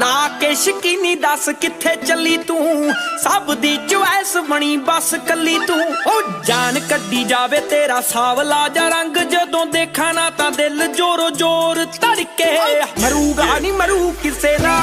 ਨਾ ਕੇ ਸ਼ਕੀਨੀ ਦੱਸ ਕਿੱਥੇ ਚੱਲੀ ਤੂੰ, ਸਭ ਦੀ ਚੁਆਇਸ ਬਣੀ ਬਸ ਕੱਲੀ ਤੂੰ। ਉਹ ਜਾਨ ਕੱਢੀ ਜਾਵੇ ਤੇਰਾ ਸਾਵਲਾ ਜਾ ਰੰਗ, ਜਦੋਂ ਦੇਖਾਂ ਨਾ ਤਾਂ ਦਿਲ ਜੋਰੋ ਜੋਰ ਧੜਕੇ। ਮਰੂਗਾ ਨਹੀਂ ਮਰੂ ਕਿਸੇ ਨਾਲ